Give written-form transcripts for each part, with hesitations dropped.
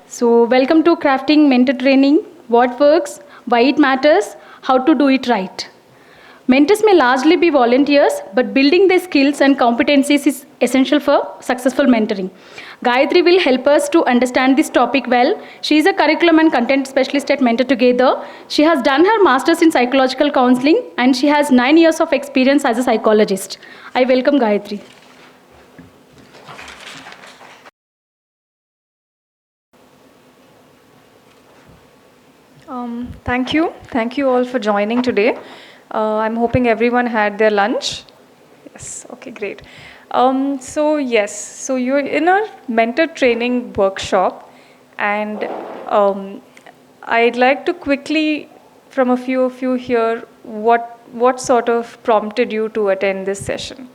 So, welcome to Crafting Mentor Training. What works, why it matters, how to do it right. Mentors may largely be volunteers, but building their skills and competencies is essential for successful mentoring. Gayatri will help us to understand this topic well. She is a curriculum and content specialist at Mentor Together. She has done her master's in psychological counseling and she has 9 years of experience as a psychologist. I welcome Gayatri. Thank you. Thank you all for joining today. I'm hoping everyone had their lunch. Yes, okay, great. So you're in a mentor training workshop, and I'd like to quickly, from a few of you here, what sort of prompted you to attend this session?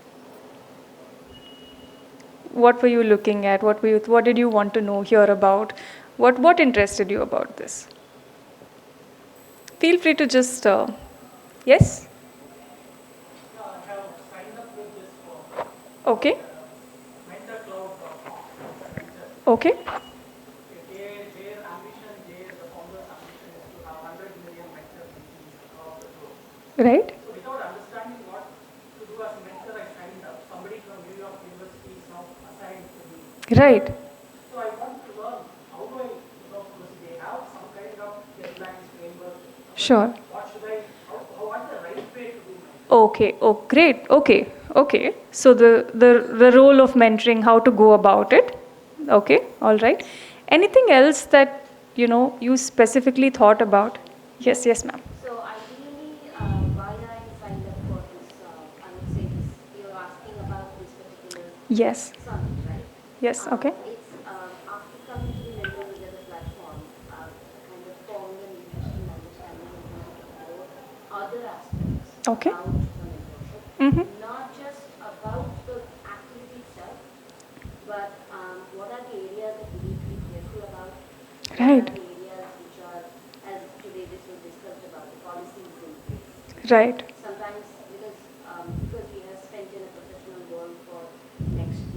What were you looking at? What did you want to know, hear about? What interested you about this? Feel free to just, yes? Okay. Okay. Right. Right. Sure. Okay. Oh, great. Okay. Okay. So the role of mentoring, how to go about it. Okay. All right. Anything else that you specifically thought about? Yes. Yes, ma'am. So ideally, why I signed up for this, I would say this, you're asking about this particular Yes. summit, right? Yes. Okay. It's after coming to the Mentor Together platform, kind of formed an interest in understanding and more other aspects Okay. about the mentorship. Mm-hmm. Not just about the activity itself, but what are the areas that we need to be careful about? What Right. are the areas which are, as today this was discussed about, the policies in place? Right. Sometimes because we have spent in a professional world for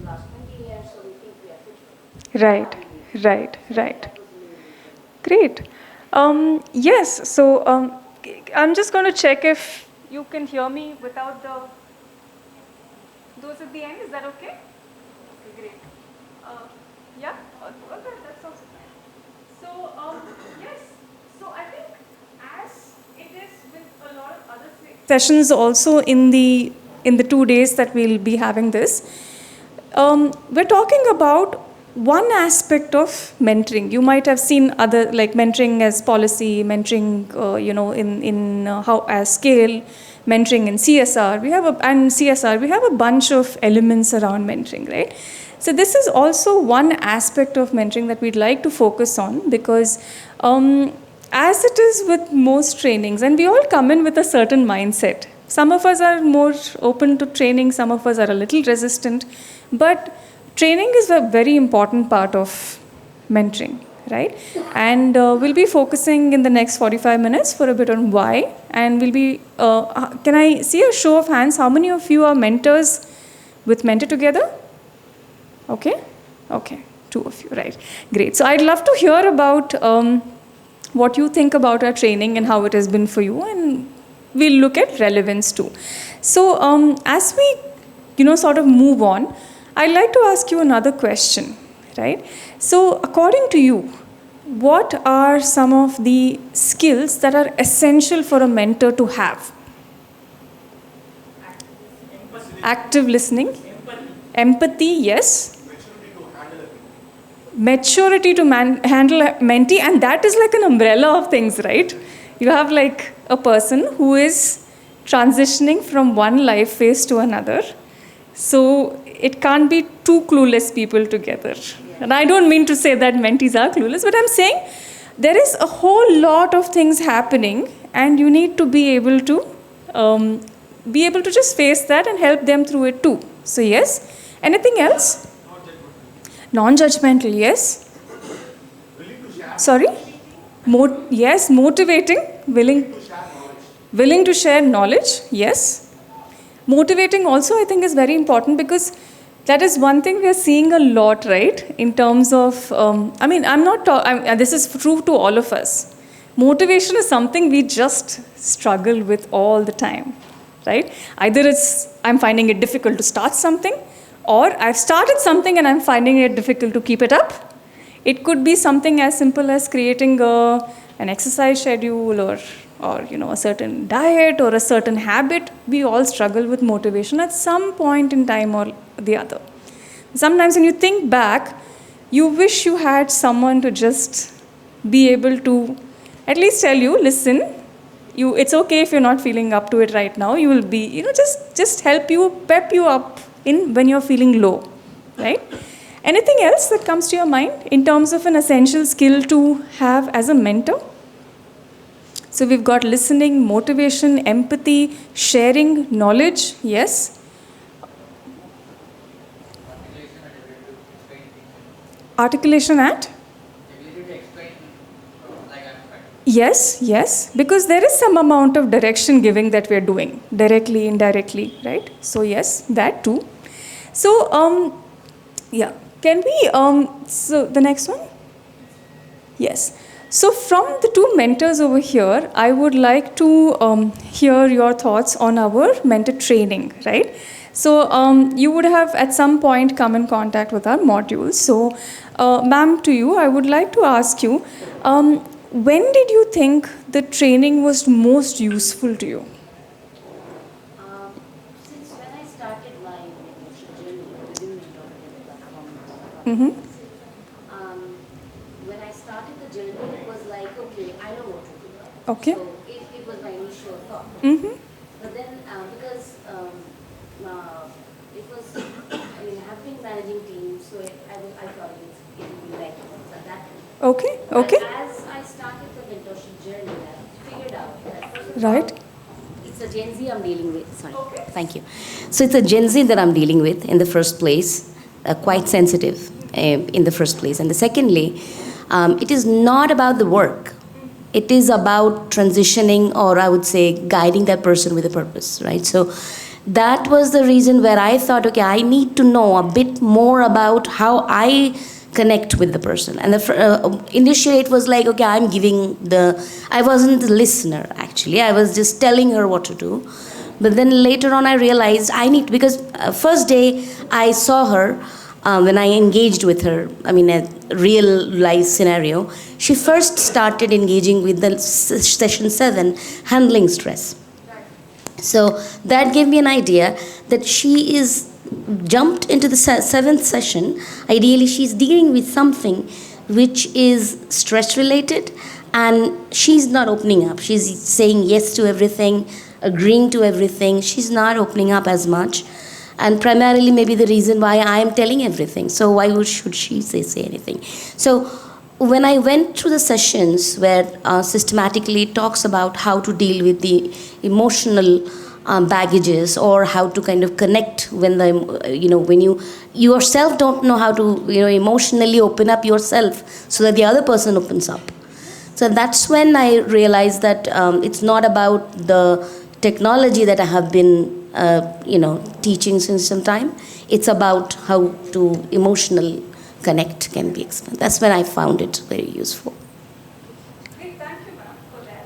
last 20 years, so we think we are fit for it. Right. Right. Right. That was the main reason. Great. Yes, so I'm just going to check if you can hear me without those at the end. Is that okay? Okay, great. Yeah? Okay, that sounds fine. So, yes, so I think as it is with a lot of other sessions also in the 2 days that we'll be having this, we're talking about one aspect of mentoring. You might have seen other, like mentoring as policy, mentoring, in how as scale, mentoring in CSR. We have a bunch of elements around mentoring, right? So this is also one aspect of mentoring that we'd like to focus on because, as it is with most trainings, and we all come in with a certain mindset. Some of us are more open to training, some of us are a little resistant, but training is a very important part of mentoring, right? And we'll be focusing in the next 45 minutes for a bit on why. And we'll be, can I see a show of hands? How many of you are mentors with Mentor Together? Okay? Okay, 2 of you, right. Great. So I'd love to hear about what you think about our training and how it has been for you. And we'll look at relevance too. So as we, sort of move on, I'd like to ask you another question, right? So according to you, what are some of the skills that are essential for a mentor to have? Active listening. Empathy, yes. Maturity to handle a mentee, and that is like an umbrella of things, right? You have like a person who is transitioning from one life phase to another. So it can't be two clueless people together. And I don't mean to say that mentees are clueless, but I'm saying there is a whole lot of things happening, and you need to be able to just face that and help them through it too. So yes. Anything else? Non-judgmental, yes. Sorry? Yes, motivating, willing to share knowledge, yes. Motivating also I think is very important because That is one thing we are seeing a lot, right? In terms of, I mean, this is true to all of us. Motivation is something we just struggle with all the time, right? Either I'm finding it difficult to start something, or I've started something and I'm finding it difficult to keep it up. It could be something as simple as creating an exercise schedule or a certain diet or a certain habit. We all struggle with motivation at some point in time or the other. Sometimes when you think back, you wish you had someone to just be able to at least tell you, listen, it's okay if you're not feeling up to it right now. You will be, just help you, pep you up when you're feeling low, right? Anything else that comes to your mind in terms of an essential skill to have as a mentor? So we've got listening, motivation, empathy, sharing, knowledge, yes. Articulation and? Yes, because there is some amount of direction giving that we're doing, directly, indirectly, right? So yes, that too. So, yeah. Can we, so the next one? Yes. So from the two mentors over here, I would like to hear your thoughts on our mentor training, right? So you would have at some point come in contact with our modules. So ma'am, to you, I would like to ask you, when did you think the training was most useful to you? Since when I started my mentorship journey within the platform, Mm-hmm. when I started the journey, it was like, okay, I know what to do. Okay. So it was my initial thought. Mm-hmm. But then, because it was, I've been managing teams, so I thought it would be better at that time. Okay. But as I started the mentorship journey, I figured out that first of all, Right. it's a Gen Z I'm dealing with. Sorry. Thank you. So it's a Gen Z that I'm dealing with in the first place, quite sensitive in the first place. And secondly, it is not about the work. It is about transitioning, or I would say guiding that person with a purpose, right? So that was the reason where I thought, okay, I need to know a bit more about how I connect with the person. And initially it was like, okay, I wasn't the listener actually. I was just telling her what to do. But then later on I realized because first day I saw her, when I engaged with her, a real life scenario, she first started engaging with the session 7, handling stress. So that gave me an idea that she is jumped into the 7th session. Ideally, she's dealing with something which is stress related, and she's not opening up. She's saying yes to everything, agreeing to everything. She's not opening up as much. And primarily maybe the reason why I am telling everything. So why should she say anything? So when I went through the sessions where systematically it talks about how to deal with the emotional baggages, or how to kind of connect when when you yourself don't know how to emotionally open up yourself so that the other person opens up. So that's when I realized that it's not about the technology that I have been teaching since some time. It's about how to emotional connect can be explained. That's when I found it very useful. Great, thank you, ma'am, for that.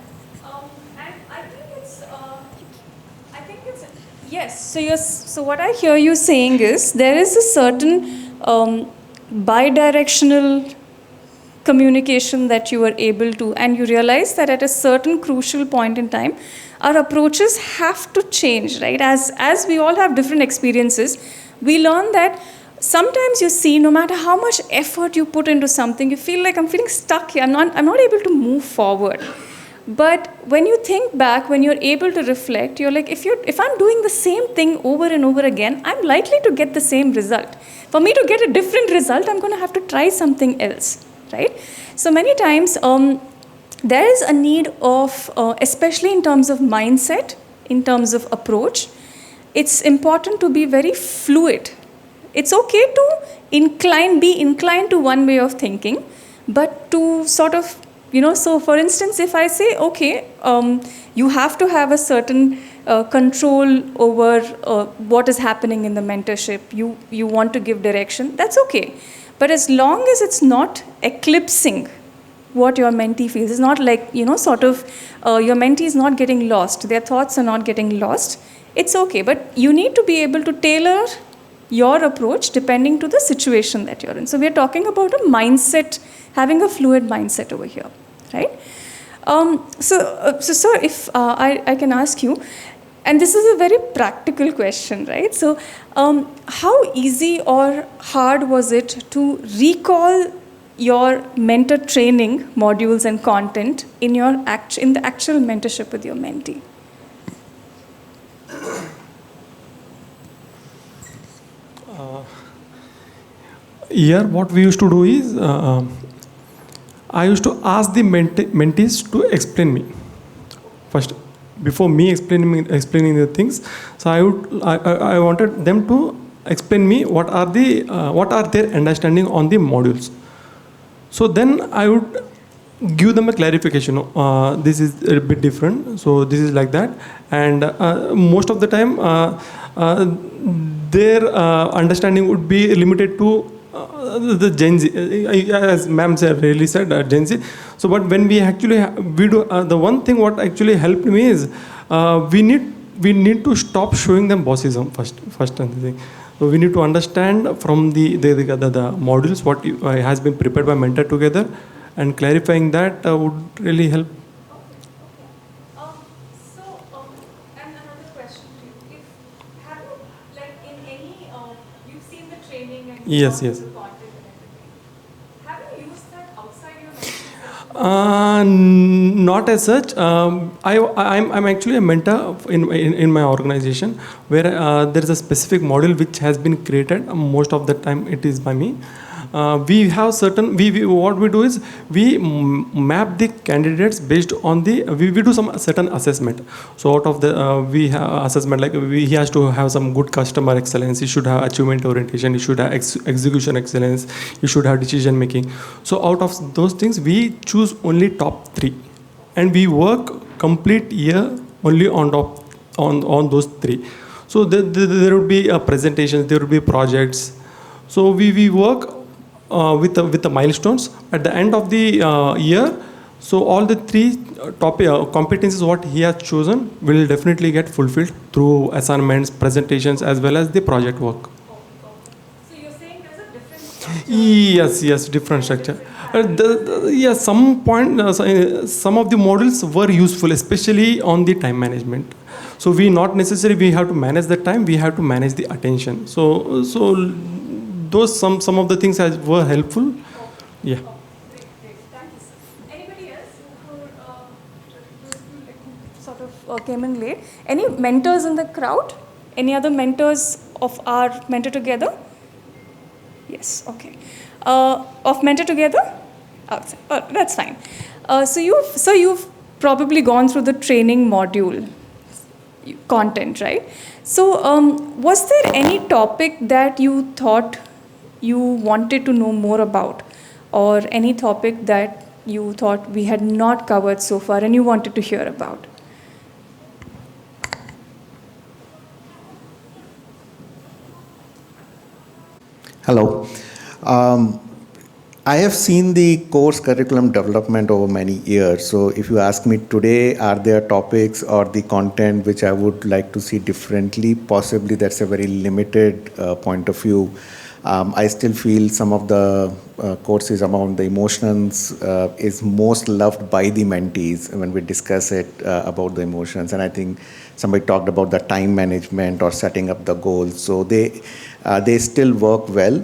And I think it's yes. So what I hear you saying is there is a certain bidirectional communication that you are able to, and you realize that at a certain crucial point in time, our approaches have to change, right? As we all have different experiences, we learn that sometimes you see, no matter how much effort you put into something, you feel like I'm feeling stuck here. I'm not able to move forward. But when you think back, when you're able to reflect, you're like, if I'm doing the same thing over and over again, I'm likely to get the same result. For me to get a different result, I'm going to have to try something else, right? So many times, there is a need of, especially in terms of mindset, in terms of approach, it's important to be very fluid. It's okay to be inclined to one way of thinking, but to sort of, so for instance, if I say, okay, you have to have a certain control over what is happening in the mentorship. You want to give direction. That's okay. But as long as it's not eclipsing what your mentee feels, it's not like, sort of your mentee is not getting lost. Their thoughts are not getting lost. It's okay. But you need to be able to tailor your approach depending to the situation that you're in. So we're talking about a mindset, having a fluid mindset over here, right? So sir, if I can ask you, and this is a very practical question, right? So how easy or hard was it to recall your mentor training modules and content in the actual mentorship with your mentee? Here, what we used to do is, I used to ask the mentees to explain me first before me explaining the things. So I wanted them to explain me what are their understanding on the modules. So then I would give them a clarification. This is a bit different. So this is like that, and most of the time their understanding would be limited to the Gen Z, as ma'am really said, Gen Z. So, but when we actually we do the one thing what actually helped me is we need to stop showing them bossism first and the thing. So we need to understand from the modules what has been prepared by mentor together, and clarifying that would really help. And another question to you: have you, like in any, you've seen the training and Yes. the content and everything. Have you used that outside your mentorship? Not as such. I'm actually a mentor in my organization, where there is a specific module which has been created. Most of the time it is by me. We have certain, what we do is we map the candidates based on we do some certain assessment. So out of the we have assessment, like he has to have some good customer excellence, he should have achievement orientation, he should have execution excellence, he should have decision making. So out of those things we choose only top 3, and we work complete year only on those 3. So there would be presentations, there would be projects. So we work with the milestones at the end of the year. So all the 3 topic competencies what he has chosen will definitely get fulfilled through assignments, presentations, as well as the project work. So you're saying there's a different structure? Yes, different structure. Some of the models were useful, especially on the time management. So we not necessarily we have to manage the time, we have to manage the attention. So those some of the things were helpful. Yeah. Great. Thank you, sir. Anybody else who sort of came in late? Any mentors in the crowd? Any other mentors of our Mentor Together? Yes, okay. Of Mentor Together? Outside. That's fine. So you've probably gone through the training module content, right? So was there any topic that you thought you wanted to know more about, or any topic that you thought we had not covered so far and you wanted to hear about? Hello. I have seen the course curriculum development over many years. So if you ask me today, are there topics or the content which I would like to see differently? Possibly that's a very limited point of view. I still feel some of the courses around the emotions is most loved by the mentees when we discuss it about the emotions. And I think somebody talked about the time management or setting up the goals. So they still work well.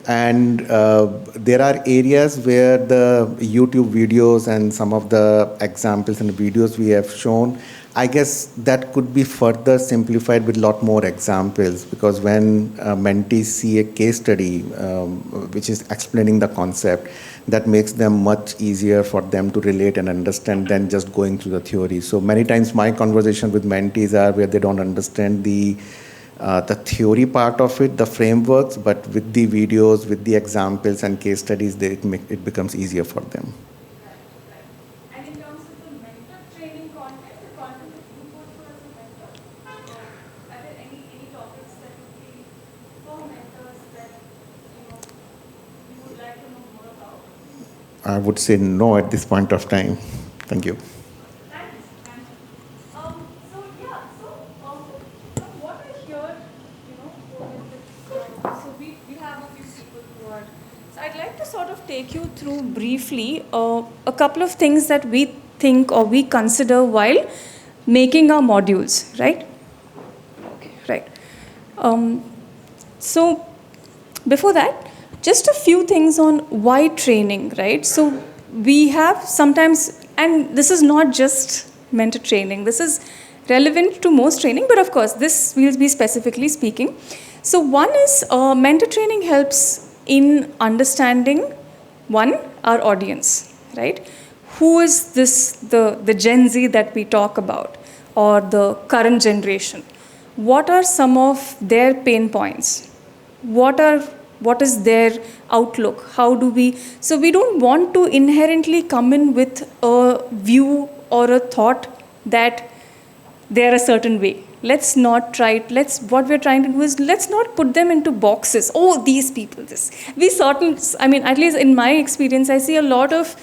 And there are areas where the YouTube videos and some of the examples and videos we have shown, I guess that could be further simplified with a lot more examples, because when mentees see a case study which is explaining the concept, that makes them much easier for them to relate and understand than just going through the theory. So many times my conversation with mentees are where they don't understand the theory part of it, the frameworks, but with the videos, with the examples and case studies, it becomes easier for them. And in terms of the mentor training content, the content that you go through as a mentor? I would say no at this point of time. Thank you. Thanks. So yeah, so what I hear, so we have a few people who are. So I'd like to sort of take you through briefly a couple of things that we think or we consider while making our modules, right? Okay, right. So before that, just a few things on why training, right? So we have sometimes, and this is not just mentor training, this is relevant to most training, but of course, this will be specifically speaking. So one is mentor training helps in understanding, one, our audience, right? Who is this, the Gen Z that we talk about, or the current generation? What are some of their pain points? What is their outlook? How do we, so we don't want to inherently come in with a view or a thought that they're a certain way. Let's not try it. What we're trying to do is let's not put them into boxes. Oh, these people, this. I mean, at least in my experience, I see a lot of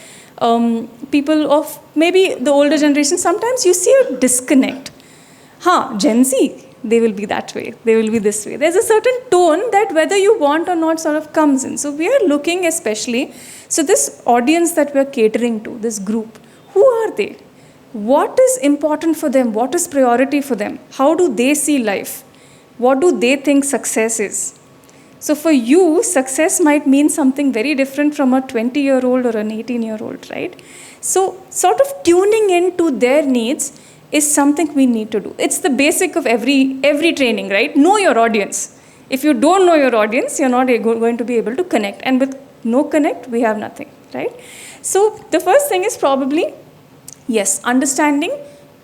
people of maybe the older generation, sometimes you see a disconnect. Gen Z, they will be that way, they will be this way. There's a certain tone that whether you want or not sort of comes in. So we are looking especially, so this audience that we're catering to, this group, who are they? What is important for them? What is priority for them? How do they see life? What do they think success is? So for you, success might mean something very different from a 20-year-old or an 18-year-old, right? So sort of tuning into their needs is something we need to do. It's the basic of every training, right? Know your audience. If you don't know your audience, you're not going to be able to connect. And with no connect, we have nothing, right? So the first thing is probably, yes, understanding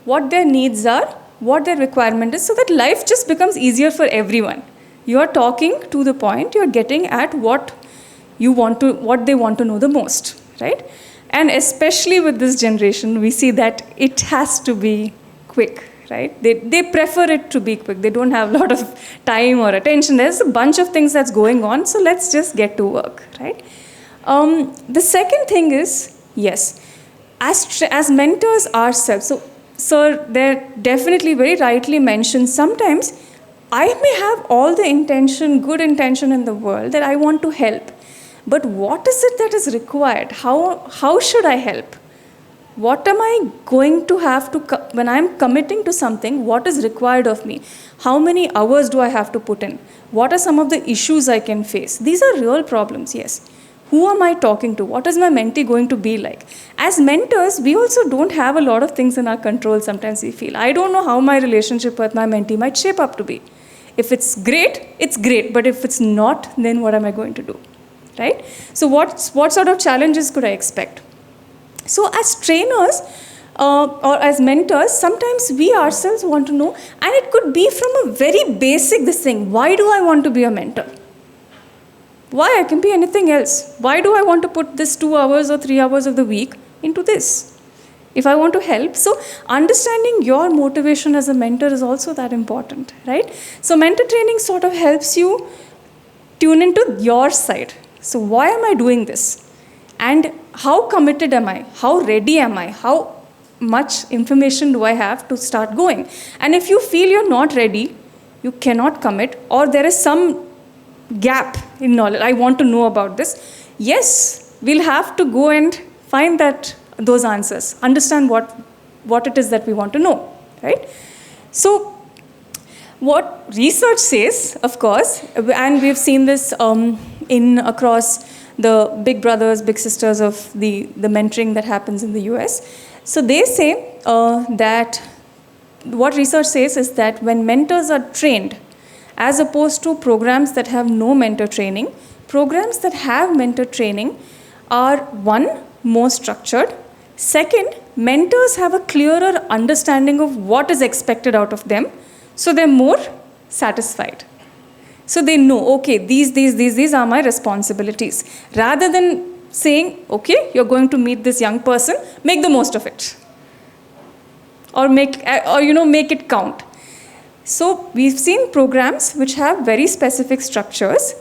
what their needs are, what their requirement is, so that life just becomes easier for everyone. You are talking to the point, you're getting at what they want to know the most, right? And especially with this generation, we see that it has to be quick, right? They prefer it to be quick. They don't have a lot of time or attention. There's a bunch of things that's going on, so let's just get to work, right? The second thing is, yes, as mentors ourselves, so sir, they're definitely very rightly mentioned, sometimes I may have all the intention, good intention in the world that I want to help. But what is it that is required? How should I help? What am I going to have to, when I'm committing to something, what is required of me? How many hours do I have to put in? What are some of the issues I can face? These are real problems, yes. Who am I talking to? What is my mentee going to be like? As mentors, we also don't have a lot of things in our control sometimes we feel. I don't know how my relationship with my mentee might shape up to be. If it's great, but if it's not, then what am I going to do? Right? So what sort of challenges could I expect? So as trainers or as mentors, sometimes we ourselves want to know, and it could be from a very basic this thing. Why do I want to be a mentor? Why? It can be anything else. Why do I want to put this 2 hours or 3 hours of the week into this? If I want to help, so understanding your motivation as a mentor is also that important, right? So mentor training sort of helps you tune into your side. So why am I doing this? And how committed am I? How ready am I? How much information do I have to start going? And if you feel you're not ready, you cannot commit, or there is some gap in knowledge, I want to know about this, yes, we'll have to go and find those answers, understand what it is that we want to know, right? So what research says, of course, and we've seen this across the big brothers, big sisters of the mentoring that happens in the US. So they say that what research says is that when mentors are trained, as opposed to programs that have no mentor training, programs that have mentor training are, one, more structured. Second, mentors have a clearer understanding of what is expected out of them, so they're more satisfied. So they know, okay, these are my responsibilities. Rather than saying, okay, you're going to meet this young person, make the most of it. Or make it count. So we've seen programs which have very specific structures.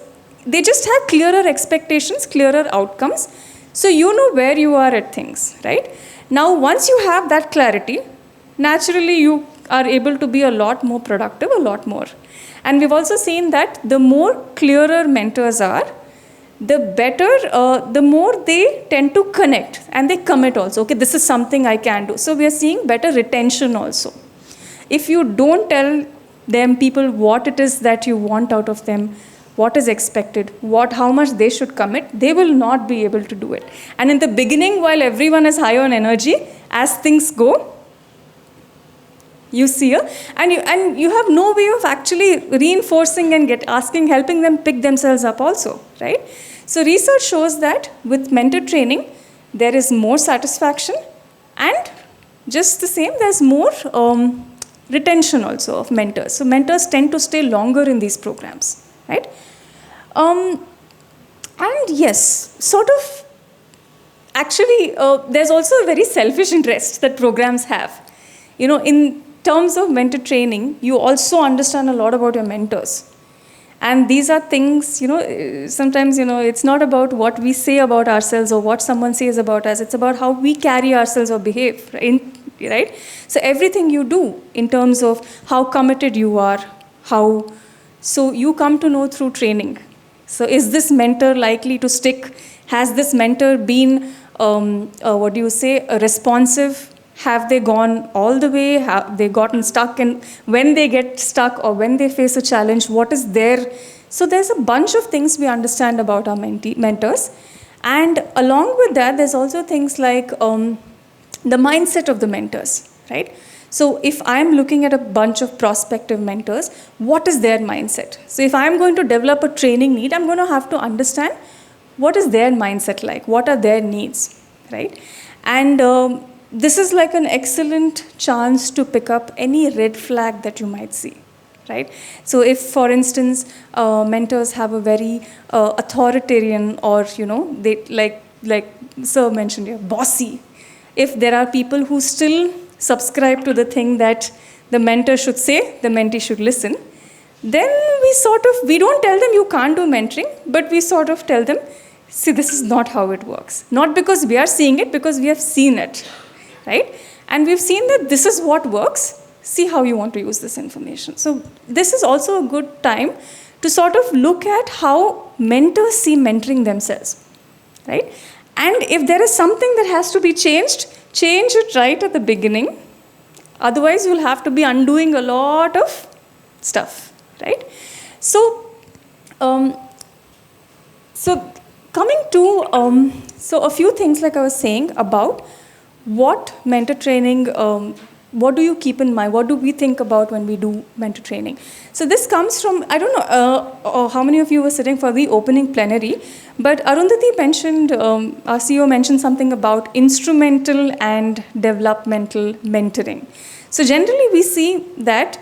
They just have clearer expectations, clearer outcomes. So you know where you are at things, right? Now, once you have that clarity, naturally you are able to be a lot more productive, a lot more. And we've also seen that the more clearer mentors are, the better, the more they tend to connect and they commit also. Okay, this is something I can do. So we are seeing better retention also. If you don't tell them, people, what it is that you want out of them, what is expected, how much they should commit, they will not be able to do it. And in the beginning, while everyone is high on energy, as things go, you see, and you have no way of actually reinforcing and helping them pick themselves up also, right? So research shows that with mentor training, there is more satisfaction, and just the same, there's more retention also of mentors. So mentors tend to stay longer in these programs, right? And yes, sort of, actually, there's also a very selfish interest that programs have. You know, in terms of mentor training, you also understand a lot about your mentors. And these are things, you know, sometimes, you know, it's not about what we say about ourselves or what someone says about us. It's about how we carry ourselves or behave, right? So everything you do in terms of how committed you are, so you come to know through training. So is this mentor likely to stick? Has this mentor been, responsive? Have they gone all the way? Have they gotten stuck? And when they get stuck or when they face a challenge, what is there? So there's a bunch of things we understand about our mentors. And along with that, there's also things like the mindset of the mentors, right? So if I'm looking at a bunch of prospective mentors, what is their mindset? So if I'm going to develop a training need, I'm going to have to understand what is their mindset like? What are their needs, right? And this is like an excellent chance to pick up any red flag that you might see, right? So if, for instance, mentors have a very authoritarian or, you know, they like Sir mentioned here, bossy. If there are people who still subscribe to the thing that the mentor should say, the mentee should listen, then we don't tell them you can't do mentoring, but we sort of tell them, see, this is not how it works. Not because we are seeing it, because we have seen it. Right? And we've seen that this is what works. See how you want to use this information. So this is also a good time to sort of look at how mentors see mentoring themselves. Right? And if there is something that has to be changed, change it right at the beginning. Otherwise, you'll have to be undoing a lot of stuff. Right? So, coming to, so a few things like I was saying about what mentor training, what do you keep in mind? What do we think about when we do mentor training? So this comes from, I don't know how many of you were sitting for the opening plenary, but Arundhati mentioned, our CEO mentioned something about instrumental and developmental mentoring. So generally we see that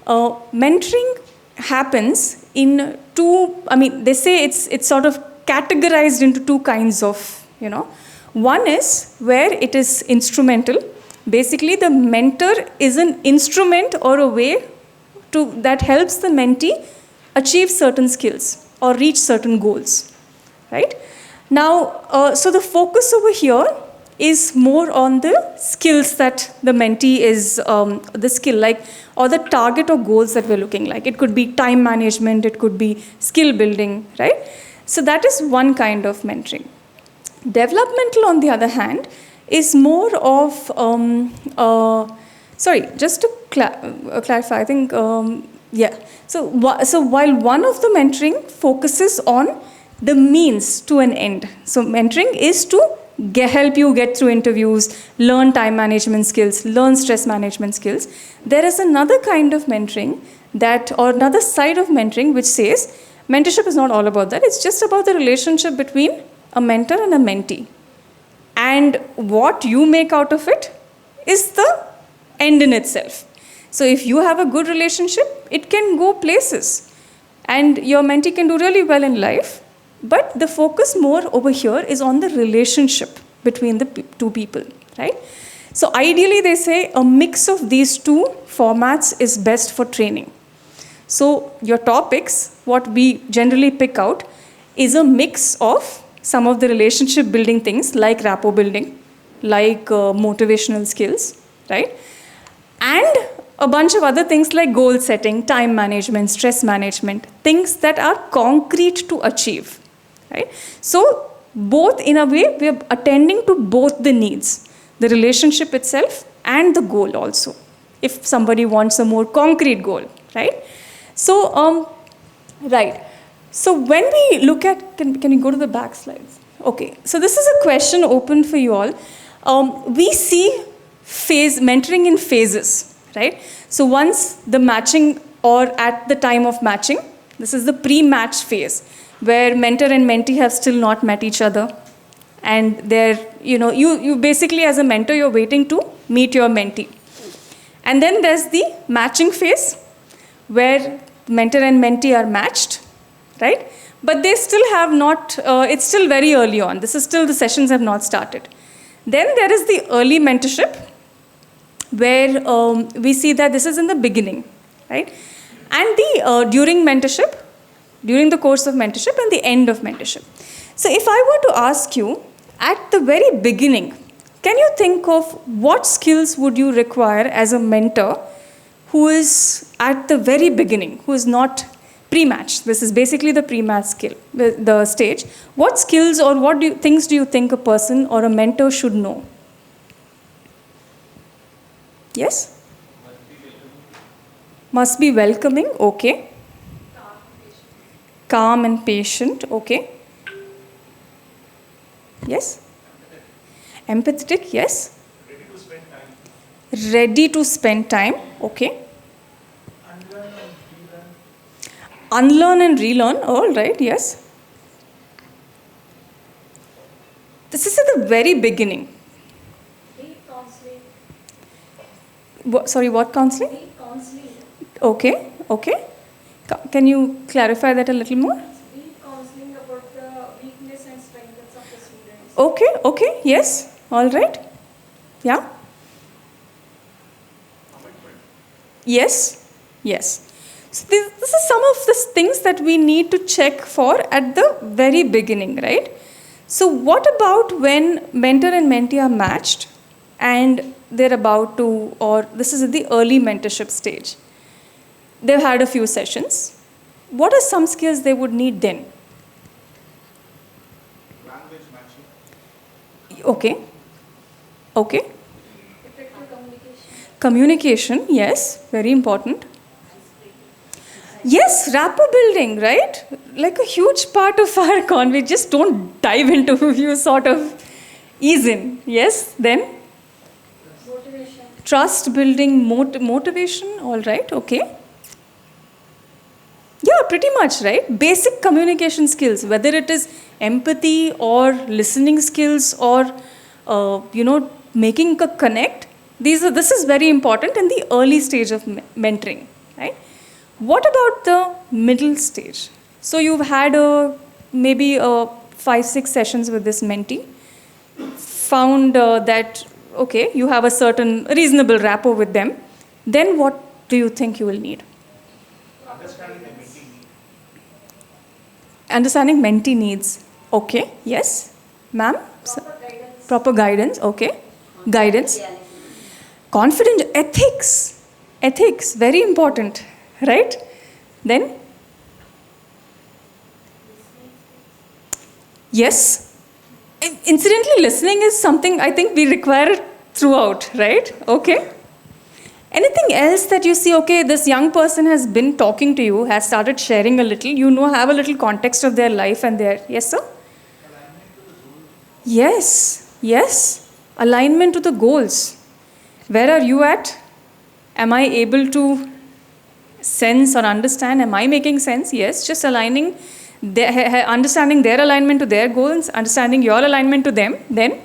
mentoring happens in two, I mean, they say it's sort of categorized into two kinds of, you know. One is where it is instrumental. Basically, the mentor is an instrument or a way that helps the mentee achieve certain skills or reach certain goals, right? Now, so the focus over here is more on the skills that the mentee is, the skill like, or the target or goals that we're looking like. It could be time management, it could be skill building, right? So that is one kind of mentoring. Developmental, on the other hand, is more of, just to clarify, I think, yeah. So while one of the mentoring focuses on the means to an end. So mentoring is to help you get through interviews, learn time management skills, learn stress management skills. There is another kind of mentoring or another side of mentoring which says, mentorship is not all about that. It's just about the relationship between a mentor and a mentee. And what you make out of it is the end in itself. So if you have a good relationship, it can go places. And your mentee can do really well in life. But the focus more over here is on the relationship between the two people, right? So ideally, they say a mix of these two formats is best for training. So your topics, what we generally pick out, is a mix of some of the relationship building things like rapport building, like motivational skills, right? And a bunch of other things like goal setting, time management, stress management, things that are concrete to achieve, right? So both, in a way, we are attending to both the needs, the relationship itself and the goal also, if somebody wants a more concrete goal, right? So, right. So when we look at, can you go to the back slides? Okay, so this is a question open for you all. We see mentoring in phases, right? So once the matching, or at the time of matching, this is the pre-match phase, where mentor and mentee have still not met each other. And they're, you basically as a mentor, you're waiting to meet your mentee. And then there's the matching phase, where mentor and mentee are matched, right? But they still have not, it's still very early on. This is still, the sessions have not started. Then there is the early mentorship, where we see that this is in the beginning, right? And the during mentorship, during the course of mentorship, and the end of mentorship. So if I were to ask you, at the very beginning, can you think of what skills would you require as a mentor who is at the very beginning, who is not pre-match? This is basically the pre-match skill, the stage. What skills or what things do you think a person or a mentor should know? Yes? Must be welcoming, okay. Calm and patient, okay. Yes? Empathetic, yes. Ready to spend time, okay. Unlearn and relearn, all right, yes. This is at the very beginning. Sorry, what counseling? Okay, okay. Can you clarify that a little more? Counseling about the weakness and strengths of the students. Okay, okay, yes, all right. Yeah? Yes, yes. So this is some of the things that we need to check for at the very beginning, right? So what about when mentor and mentee are matched and they're about to, or this is at the early mentorship stage. They've had a few sessions. What are some skills they would need then? Language matching. Okay. Okay. Effective communication. Communication, yes, very important. Yes, rapport building, right? Like a huge part of our we just don't dive into, you sort of ease in. Yes, then? Motivation. Trust building, motivation, all right, okay. Yeah, pretty much, right? Basic communication skills, whether it is empathy or listening skills or, making a connect. This is very important in the early stage of mentoring, right? What about the middle stage? So you've had maybe 5-6 sessions with this mentee, found that, okay, you have a certain reasonable rapport with them. Then what do you think you will need? Understanding the mentee needs. Understanding mentee needs. Okay, yes. Ma'am? Proper guidance. Proper guidance, okay. Guidance. Confidence, ethics. Ethics, very important, right? Then? Yes. Incidentally, listening is something I think we require throughout, right? Okay. Anything else that you see, okay, this young person has been talking to you, has started sharing a little, have a little context of their life and their, yes, sir? Yes, yes. Alignment to the goals. Where are you at? Am I able to sense or understand? Am I making sense? Yes, just aligning, understanding their alignment to their goals, understanding your alignment to them. Then?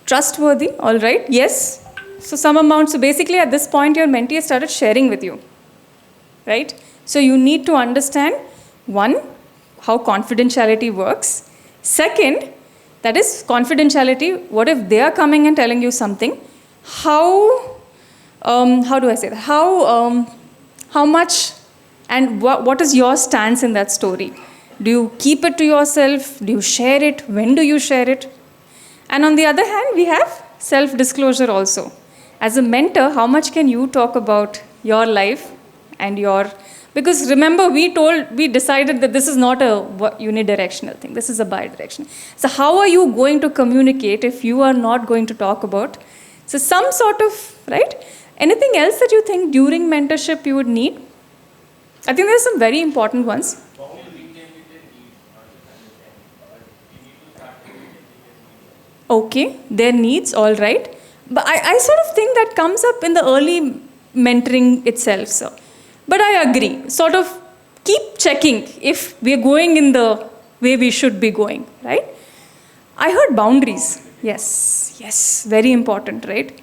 Trustworthy, all right, yes. So some amount, so basically at this point your mentee has started sharing with you, right? So you need to understand, one, how confidentiality works. Second, that is confidentiality, what if they are coming and telling you something? How do I say that? How much And what is your stance in that story? Do you keep it to yourself? Do you share it? When do you share it? And on the other hand, we have self-disclosure also. As a mentor, how much can you talk about your life and your... Because remember, we decided that this is not a unidirectional thing. This is a bidirectional. So how are you going to communicate if you are not going to talk about... So some sort of, right? Anything else that you think during mentorship you would need? I think there are some very important ones. Okay, their needs, all right. But I sort of think that comes up in the early mentoring itself, sir. But I agree, sort of keep checking if we're going in the way we should be going, right? I heard boundaries. Yes, very important, right?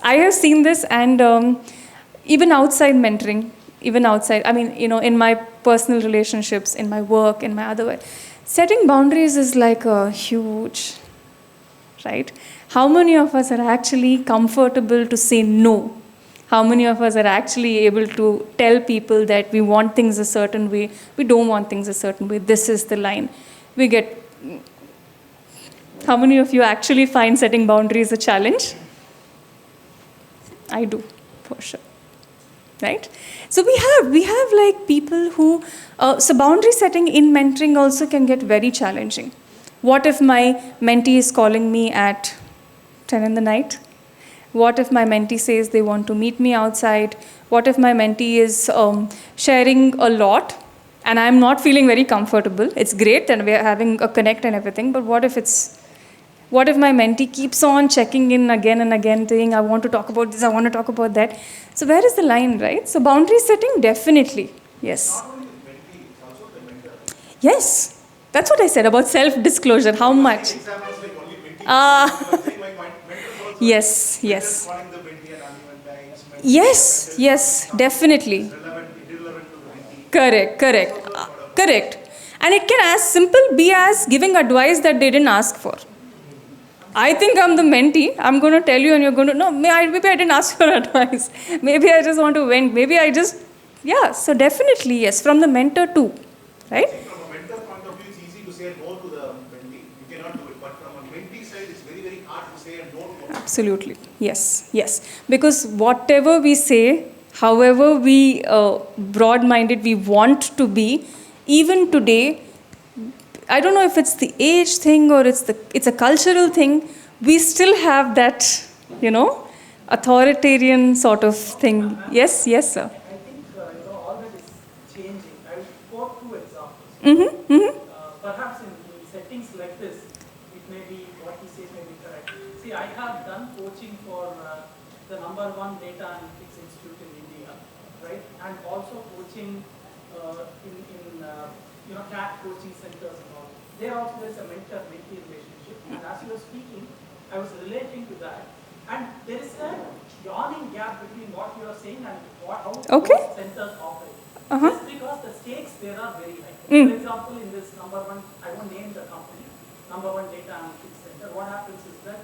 I have seen this, and even outside mentoring, even outside, I mean, in my personal relationships, in my work, in my other way, setting boundaries is like a huge, right? How many of us are actually comfortable to say no? How many of us are actually able to tell people that we want things a certain way, we don't want things a certain way, this is the line. How many of you actually find setting boundaries a challenge? I do, for sure. Right? So we have like people who, so boundary setting in mentoring also can get very challenging. What if my mentee is calling me at 10 in the night? What if my mentee says they want to meet me outside? What if my mentee is sharing a lot and I'm not feeling very comfortable? It's great and we're having a connect and everything, but what if my mentee keeps on checking in again and again, saying, I want to talk about this, I want to talk about that. So where is the line, right? So boundary setting, definitely, yes. Not only the mentee, it's also the mentor. Yes, that's what I said about self-disclosure, how much. Examples like only mentee. My mentors also. Yes. Mentors calling the mentee at uneven times. Yes, definitely. Irrelevant to the mentee. Correct. And it can as simple be as giving advice that they didn't ask for. I think I'm the mentee, I'm going to tell you and you're going to, no, maybe I didn't ask for advice. Maybe I just want to vent. So definitely yes, from the mentor too, right? From a mentor point of view, it's easy to say no to the mentee. You cannot do it. But from a mentee side, it's very, very hard to say a no to a mentee. Absolutely, yes. Because whatever we say, however we broad-minded we want to be, even today, I don't know if it's the age thing or it's a cultural thing, we still have that, authoritarian sort of thing. Yes, sir. I think all that is changing. I will quote two examples. Perhaps in settings like this, it may be what he says may be correct. See, I have done coaching for the #1 data analytics institute in India, right? And also coaching in CAT coaching centers and all. There also there is a mentor-mentee relationship. And as you were speaking, I was relating to that. And there is a yawning gap between what you are saying and how those centers operate. Just because the stakes there are very high. For example, in this #1, I won't name the company, #1 data analytics center, what happens is that,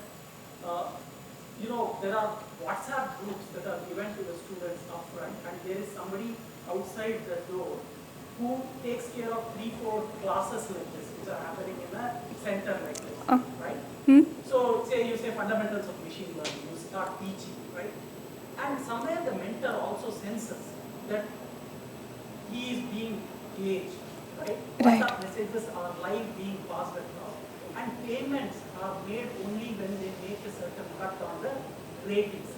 there are WhatsApp groups that are given to the students upfront, and there is somebody outside the door who takes care of 3-4 classes like this, which are happening in a center like this, right? So you say fundamentals of machine learning, you start teaching, right? And somewhere the mentor also senses that he is being gauged, right? WhatsApp messages are live being passed across, and payments are made only when they make a certain cut on the ratings.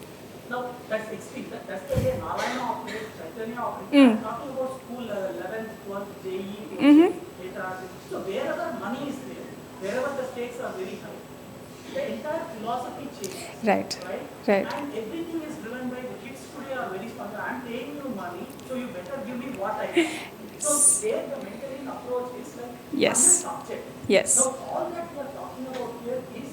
Now, that's extreme. That's the way Narayana operates, Chaitanya operates. I'm talking about school level, 11th, 12th, JEE, data. So wherever money is there, wherever the stakes are very high, the entire philosophy changes. Right. And everything is driven by the kids today are very smart. I'm paying you money, so you better give me what I want. So there the mentoring approach is like subject. Yes. So all that we are talking about here is,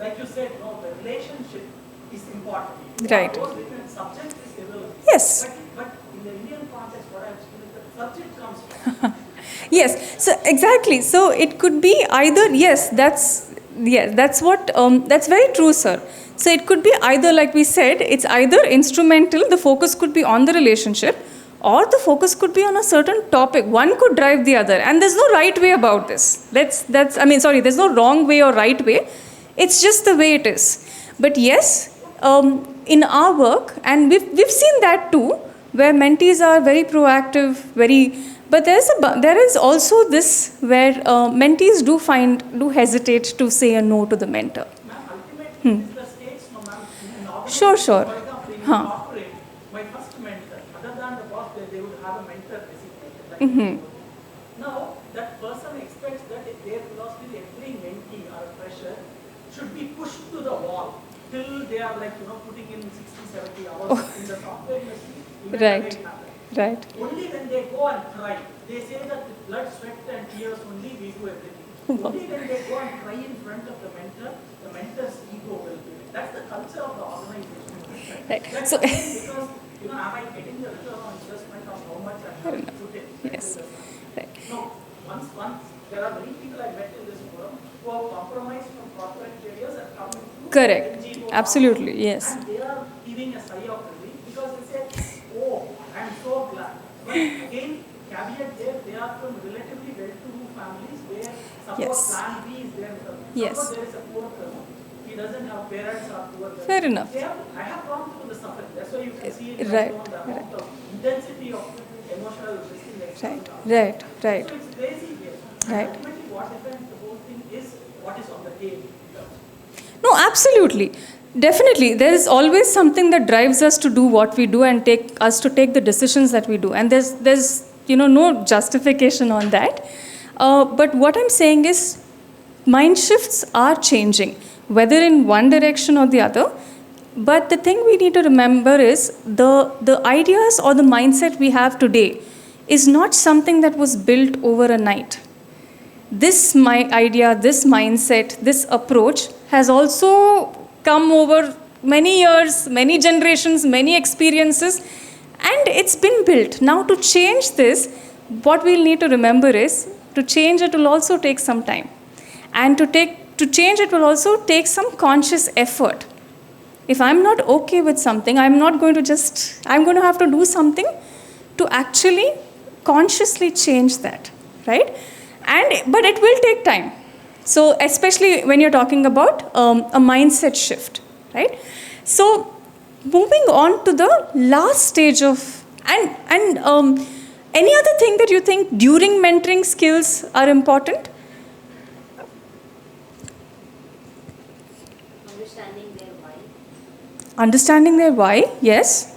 like you said, the relationship is important. Right. What goes between subject is irrelevant. Yes. But in the Indian context, what I'm saying is that the subject comes from. Yes, so exactly. So it could be either, that's very true, sir. So it could be either, like we said, it's either instrumental, the focus could be on the relationship, or the focus could be on a certain topic. One could drive the other, and there's no right way about this. There's no wrong way or right way. It's just the way it is. But yes, in our work, and we've seen that too, where mentees are very proactive, but there is also this where mentees do hesitate to say a no to the mentor. Ma'am, ultimately, it's the stakes, no, ma'am. In Sure. For example, in Huh. corporate, my first mentor, other than the boss, they would have a mentor designated. Like Now, that person expects that their philosophy, every mentee or a fresher should be pushed to the wall till they are like, putting in 60, 70 hours in the software industry. Even Right. that may happen. Right. Only when they go and cry, they say that with blood, sweat and tears only we do everything. Only when they go and cry in front of the mentor's ego will be. That's the culture of the organization. Right. That's So- again because, am I getting the return on investment of how much I'm going to put in? Yes. Right. No, once, there are many people I met in this forum who have compromised from corporate careers and come into Correct. NGO. Absolutely. Yes. And they are giving a sigh of relief because they say, oh, I'm so glad. But again, caveat there, they are from relatively well-to-do families where suppose Yes. plan B is there. Yes. Suppose there is a poor person, he doesn't have parents or poor parents. Fair enough. I have gone through the suffering. That's why you can see it Right, on the amount of intensity of emotional distress. Right. So it's crazy here. Right. Ultimately, what defines the whole thing is what is on the table. No, absolutely. Definitely. There is always something that drives us to do what we do and take the decisions that we do. And there's no justification on that. But what I'm saying is mind shifts are changing, whether in one direction or the other. But the thing we need to remember is the ideas or the mindset we have today is not something that was built over a night. This idea, this mindset, this approach has also come over many years, many generations, many experiences, and it's been built. Now to change this, what we'll need to remember is, to change it will also take some time. And to change it will also take some conscious effort. If I'm not okay with something, I'm going to have to do something to actually consciously change that, right? But it will take time. So especially when you're talking about a mindset shift, right? So moving on to the last stage of, and any other thing that you think during mentoring skills are important? Understanding their why, yes.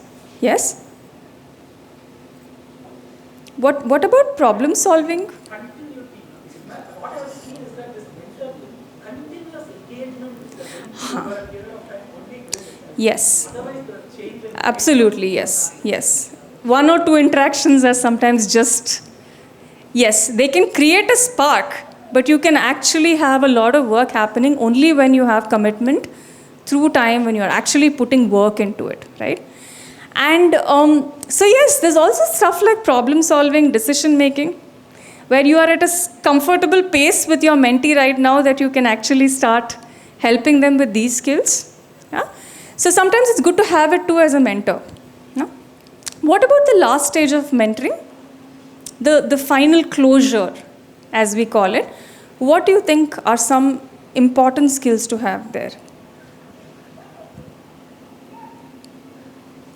What about problem solving? Continuity. What I have seen is that this mentor continuous engagement with the mentee over a period of time only brings. Yes. Otherwise, the change will Absolutely, yes. One or two interactions are sometimes just, yes, they can create a spark, but you can actually have a lot of work happening only when you have commitment through time, when you're actually putting work into it, right? And so yes, there's also stuff like problem solving, decision making, where you are at a comfortable pace with your mentee right now that you can actually start helping them with these skills. Yeah? So sometimes it's good to have it too as a mentor. Yeah? What about the last stage of mentoring? The final closure, as we call it. What do you think are some important skills to have there?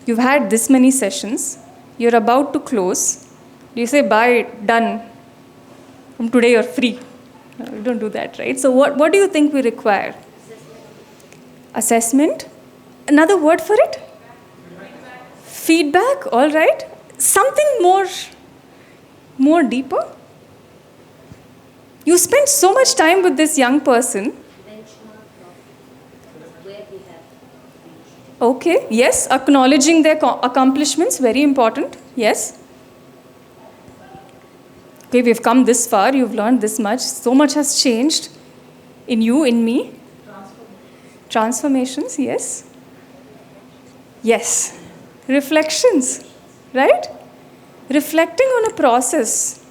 You've had this many sessions. You're about to close. You say, bye, done. From today you're free. No, we don't do that, right? So what do you think we require? Assessment. Another word for it? Feedback, all right. Something more deeper. You spend so much time with this young person. Okay, yes, acknowledging their accomplishments, very important, yes. Okay, we've come this far, you've learned this much, so much has changed in you, in me. Transformations, yes. Yes, reflections, right? Reflecting on a process,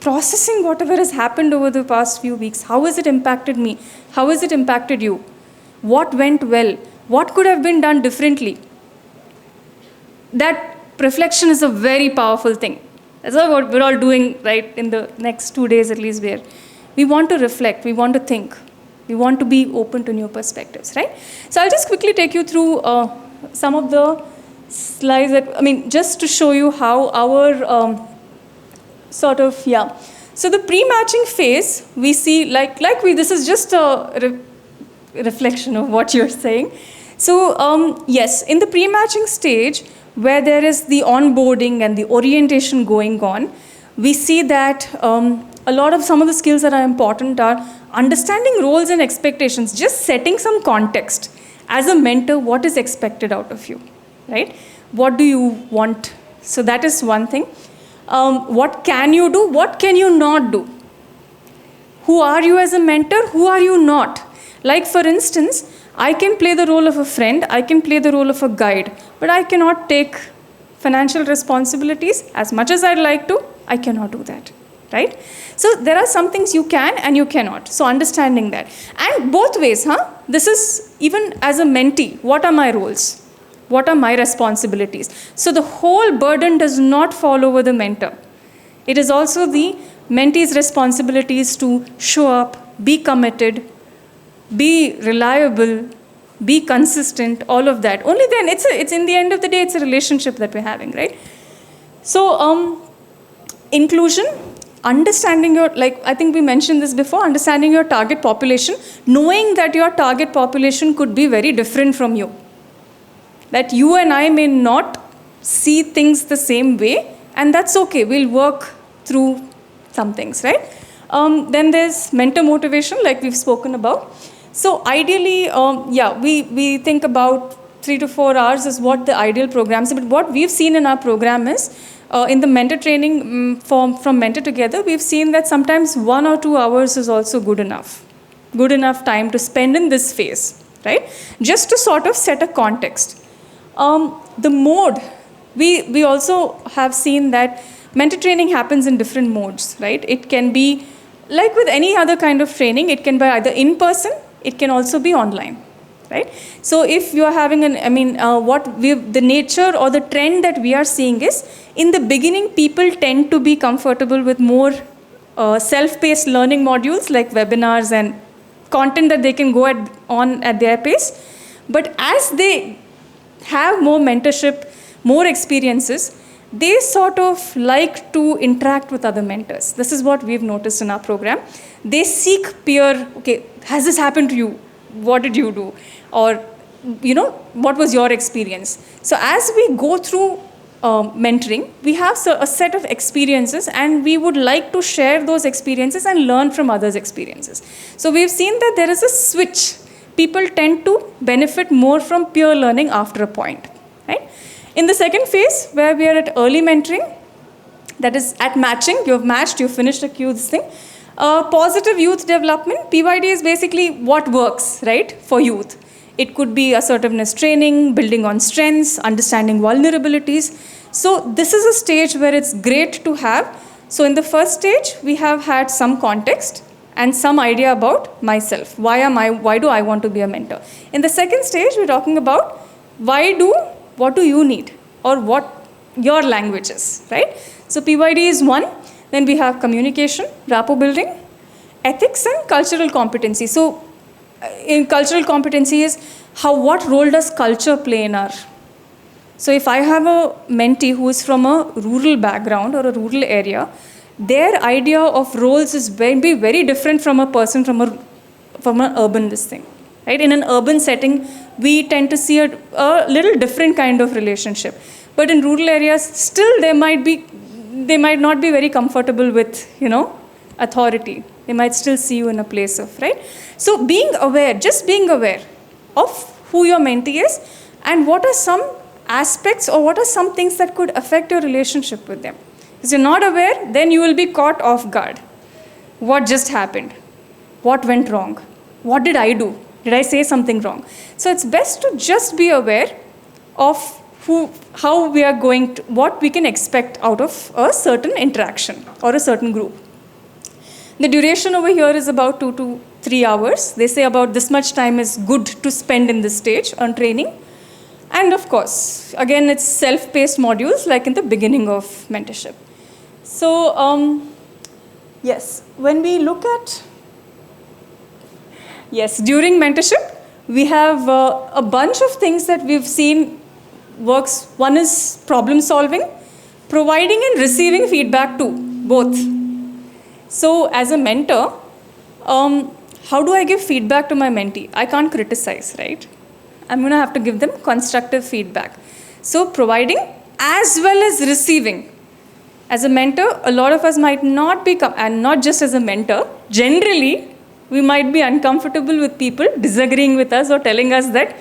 processing whatever has happened over the past few weeks. How has it impacted me? How has it impacted you? What went well? What could have been done differently? That reflection is a very powerful thing. That's what we're all doing, right, in the next 2 days at least, where we want to reflect, we want to think, we want to be open to new perspectives, right? So I'll just quickly take you through some of the slides just to show you how our So the pre-matching phase, we see, this is just a reflection of what you're saying. So yes, in the pre-matching stage, where there is the onboarding and the orientation going on, we see that some of the skills that are important are understanding roles and expectations, just setting some context. As a mentor, what is expected out of you, right? What do you want? So that is one thing. What can you do? What can you not do? Who are you as a mentor? Who are you not? Like, for instance, I can play the role of a friend, I can play the role of a guide, but I cannot take financial responsibilities. As much as I'd like to, I cannot do that, right? So there are some things you can and you cannot. So understanding that. And both ways, this is even as a mentee, what are my roles? What are my responsibilities? So the whole burden does not fall over the mentor. It is also the mentee's responsibilities to show up, be committed, be reliable, be consistent, all of that. Only then, it's in the end of the day, it's a relationship that we're having, right? So inclusion, understanding your, I think we mentioned this before, understanding your target population, knowing that your target population could be very different from you. That you and I may not see things the same way, and that's okay. We'll work through some things, right? Then there's mentor motivation, like we've spoken about. So ideally, we think about 3 to 4 hours is what the ideal programs are. But what we've seen in our program is, in the mentor training from Mentor Together, we've seen that sometimes 1 or 2 hours is also good enough. Good enough time to spend in this phase, right? Just to sort of set a context. The mode, we also have seen that mentor training happens in different modes, right? It can be, like with any other kind of training, it can be either in person, it can also be online, right? So if you are having the nature or the trend that we are seeing is, in the beginning, people tend to be comfortable with more self-paced learning modules like webinars and content that they can go on at their pace. But as they have more mentorship, more experiences, they sort of like to interact with other mentors. This is what we've noticed in our program. They seek peer, okay, has this happened to you? What did you do? Or, what was your experience? So as we go through mentoring, we have a set of experiences, and we would like to share those experiences and learn from others' experiences. So we've seen that there is a switch. People tend to benefit more from peer learning after a point, right? In the second phase, where we are at early mentoring, that is at matching, you've matched, you've finished a queue, this thing. Positive youth development, PYD is basically what works, right, for youth. It could be assertiveness training, building on strengths, understanding vulnerabilities. So this is a stage where it's great to have. So in the first stage, we have had some context and some idea about myself. Why do I want to be a mentor? In the second stage, we're talking about what do you need, or what your language is, right? So PYD is one. Then we have communication, rapport building, ethics, and cultural competency. So in cultural competency is what role does culture play in our. So if I have a mentee who is from a rural background or a rural area, their idea of roles is be very different from a person from an urban thing, right? In an urban setting, we tend to see a little different kind of relationship. But in rural areas, still they might not be very comfortable with, authority. They might still see you in a place of, right? So just being aware of who your mentee is and what are some aspects or what are some things that could affect your relationship with them. If you're not aware, then you will be caught off guard. What just happened? What went wrong? What did I do? Did I say something wrong? So it's best to just be aware of how we are what we can expect out of a certain interaction or a certain group. The duration over here is about 2 to 3 hours. They say about this much time is good to spend in this stage on training. And of course, again, it's self-paced modules like in the beginning of mentorship. So, yes, when we look at, yes, during mentorship, we have a bunch of things that we've seen works. One is problem solving, providing and receiving feedback too, both. So as a mentor, how do I give feedback to my mentee? I can't criticize, right? I'm going to have to give them constructive feedback. So providing as well as receiving. As a mentor, a lot of us might not be, and not just as a mentor, generally, we might be uncomfortable with people disagreeing with us or telling us that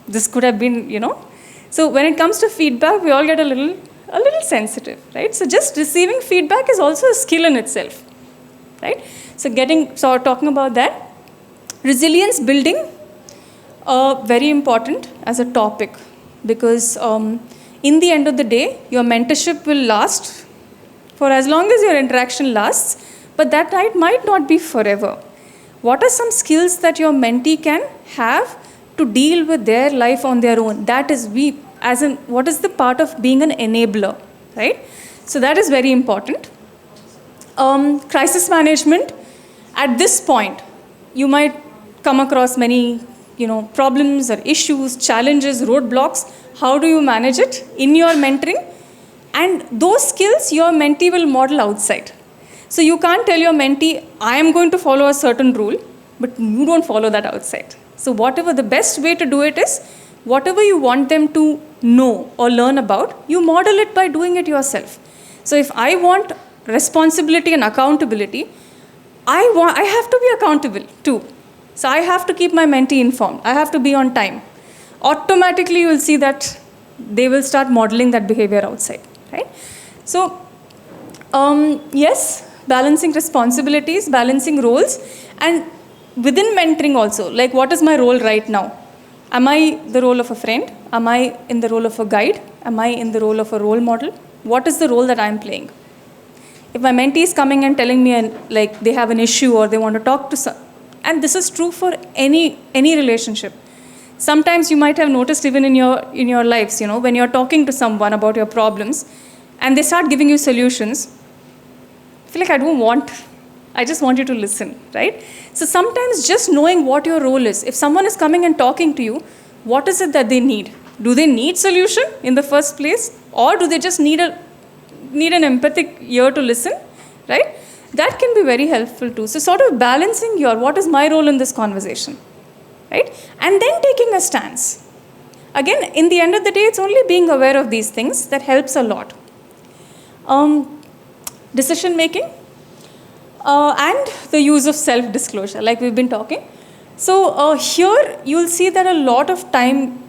this could have been, So when it comes to feedback, we all get a little sensitive, right? So just receiving feedback is also a skill in itself, right? So talking about that, resilience building, very important as a topic, because in the end of the day, your mentorship will last for as long as your interaction lasts, but that might not be forever. What are some skills that your mentee can have to deal with their life on their own? That is what is the part of being an enabler, right? So that is very important. Crisis management. At this point, you might come across many, problems or issues, challenges, roadblocks. How do you manage it in your mentoring? And those skills your mentee will model outside. So you can't tell your mentee, I am going to follow a certain rule, but you don't follow that outside. So the best way to do it is, whatever you want them to know or learn about, you model it by doing it yourself. So if I want responsibility and accountability, I have to be accountable too. So I have to keep my mentee informed. I have to be on time. Automatically you will see that they will start modeling that behavior outside, right? So, yes, balancing responsibilities, balancing roles, and within mentoring also, like what is my role right now? Am I the role of a friend? Am I in the role of a guide? Am I in the role of a role model? What is the role that I'm playing? If my mentee is coming and telling me like they have an issue or they want to talk to some, and this is true for any relationship. Sometimes you might have noticed even in your lives, when you're talking to someone about your problems and they start giving you solutions, I feel like I just want you to listen, right? So sometimes just knowing what your role is. If someone is coming and talking to you, what is it that they need? Do they need solution in the first place? Or do they just need an empathic ear to listen, right? That can be very helpful too. So sort of balancing what is my role in this conversation, right? And then taking a stance. Again, in the end of the day, it's only being aware of these things that helps a lot. Decision making. And the use of self-disclosure, like we've been talking. So here you'll see that a lot of time,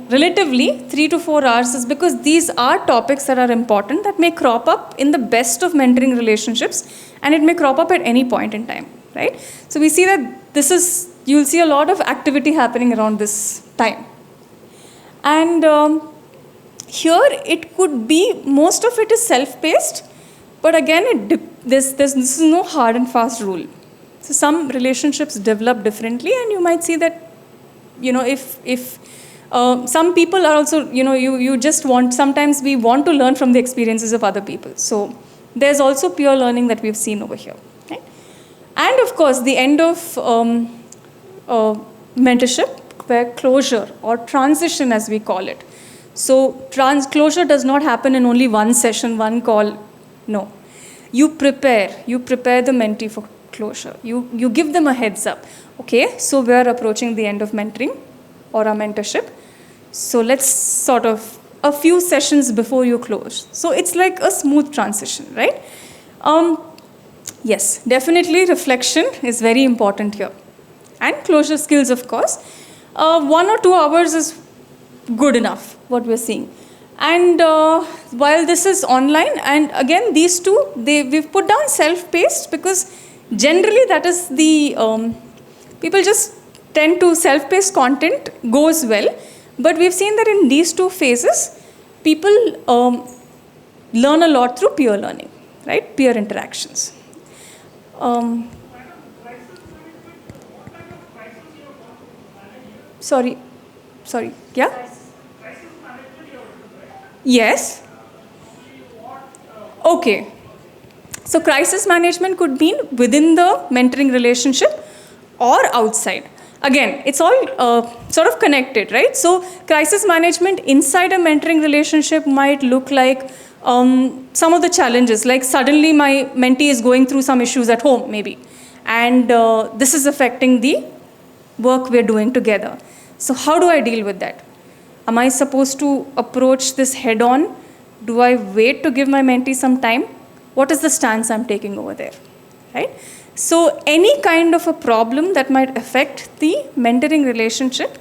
relatively 3 to 4 hours, is because these are topics that are important that may crop up in the best of mentoring relationships, and it may crop up at any point in time, right? So we see that you'll see a lot of activity happening around this time. And here it could be, most of it is self-paced, but again, this is no hard and fast rule. So some relationships develop differently, and you might see that, if some people are also, sometimes we want to learn from the experiences of other people. So there's also peer learning that we've seen over here. Right? And of course, the end of mentorship, where closure or transition as we call it. So closure does not happen in only one session, one call. No. You prepare the mentee for closure. You give them a heads up. Okay, so we're approaching the end of mentoring or our mentorship. So let's sort of a few sessions before you close. So it's like a smooth transition, right? Yes, definitely reflection is very important here. And closure skills, of course. 1 or 2 hours is good enough, what we're seeing. And while this is online, and again, these two, we've put down self-paced because generally that is the, people just tend to self-paced content goes well. But we've seen that in these 2 phases, people learn a lot through peer learning, right? Peer interactions. Sorry, yeah? Yes. Okay. So crisis management could mean within the mentoring relationship or outside. Again, it's all sort of connected, right? So crisis management inside a mentoring relationship might look like some of the challenges, like suddenly my mentee is going through some issues at home, maybe, and this is affecting the work we're doing together. So how do I deal with that? Am I supposed to approach this head on? Do I wait to give my mentee some time? What is the stance I'm taking over there, right? So any kind of a problem that might affect the mentoring relationship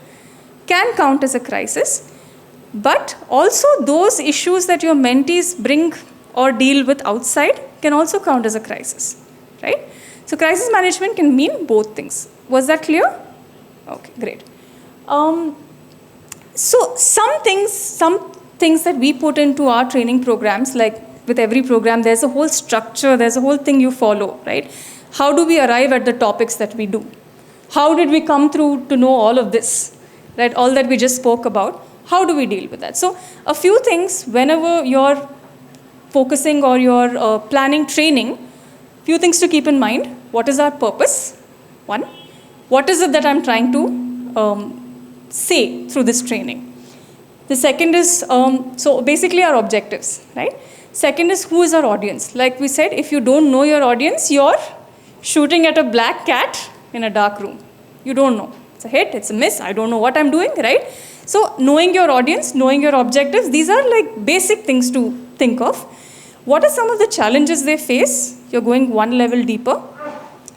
can count as a crisis, but also those issues that your mentees bring or deal with outside can also count as a crisis, right? So crisis management can mean both things. Was that clear? Okay, great. So some things that we put into our training programs, like with every program, there's a whole structure, there's a whole thing you follow, right? How do we arrive at the topics that we do? How did we come through to know all of this, right? All that we just spoke about. How do we deal with that? So a few things whenever you're focusing or you're planning training, few things to keep in mind. What is our purpose? One. What is it that I'm trying to say through this training? The second is, so basically our objectives, right? Second is, who is our audience? Like we said, if you don't know your audience, you're shooting at a black cat in a dark room. You don't know. It's a hit, it's a miss, I don't know what I'm doing, right? So knowing your audience, knowing your objectives, these are like basic things to think of. What are some of the challenges they face? You're going one level deeper,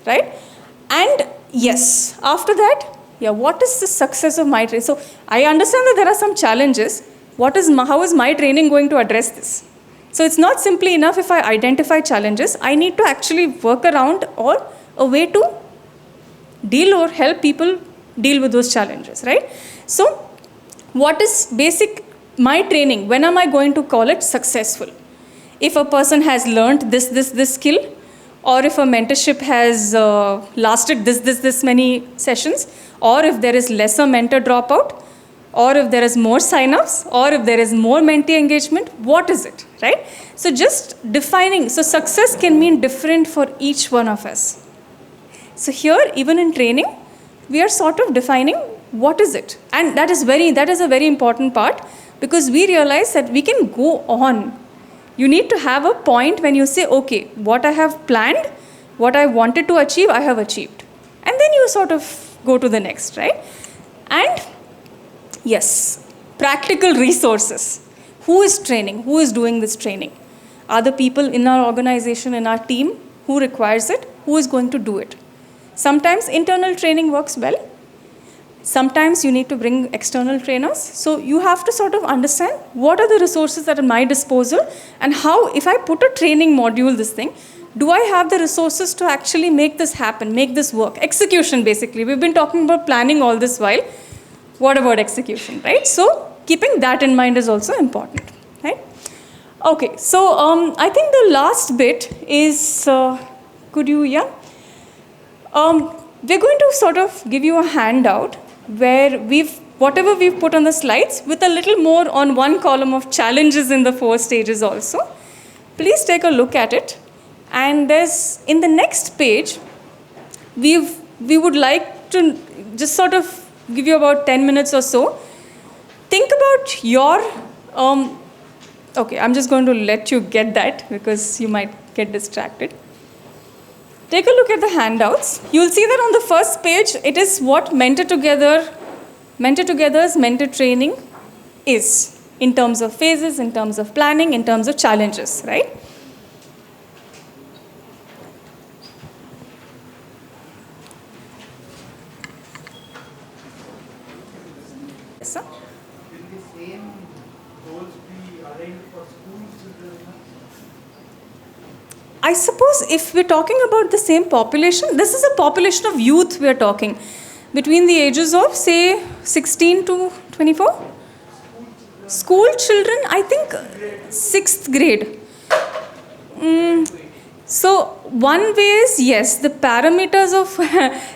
right? And yes, after that, yeah, what is the success of my training? So I understand that there are some challenges. How is my training going to address this? So it's not simply enough if I identify challenges. I need to actually work around or a way to deal or help people deal with those challenges, right? So what is my training? When am I going to call it successful? If a person has learned this skill, or if a mentorship has lasted this many sessions, or if there is lesser mentor dropout, or if there is more sign-ups, or if there is more mentee engagement, what is it, right? So just defining, so success can mean different for each one of us. So here, even in training, we are sort of defining what is it. And that is a very important part, because we realize that we can go on. You need to have a point when you say, okay, what I have planned, what I wanted to achieve, I have achieved. And then you sort of go to the next, right? And yes, practical resources. Who is training? Who is doing this training? Are the people in our organization, in our team, who requires it? Who is going to do it? Sometimes internal training works well. Sometimes you need to bring external trainers. So you have to sort of understand what are the resources that are at my disposal, and how, if I put a training module, this thing, do I have the resources to actually make this happen, make this work? Execution, basically. We've been talking about planning all this while. What about execution, right? So keeping that in mind is also important, right? Okay, so I think the last bit is, we're going to sort of give you a handout where whatever we've put on the slides, with a little more on one column of challenges in the 4 stages also. Please take a look at it. And in the next page, we would like to just sort of give you about 10 minutes or so. Think about your, okay, I'm just going to let you get that because you might get distracted. Take a look at the handouts. You'll see that on the first page, it is what Mentor Together's mentor training is, in terms of phases, in terms of planning, in terms of challenges, right? Yes, sir? Will the same goals be aligned for school children? I suppose if we're talking about the same population, this is a population of youth we're talking, between the ages of, say, 16 to 24? School children, I think 6th grade. So one way is, yes, the parameters of,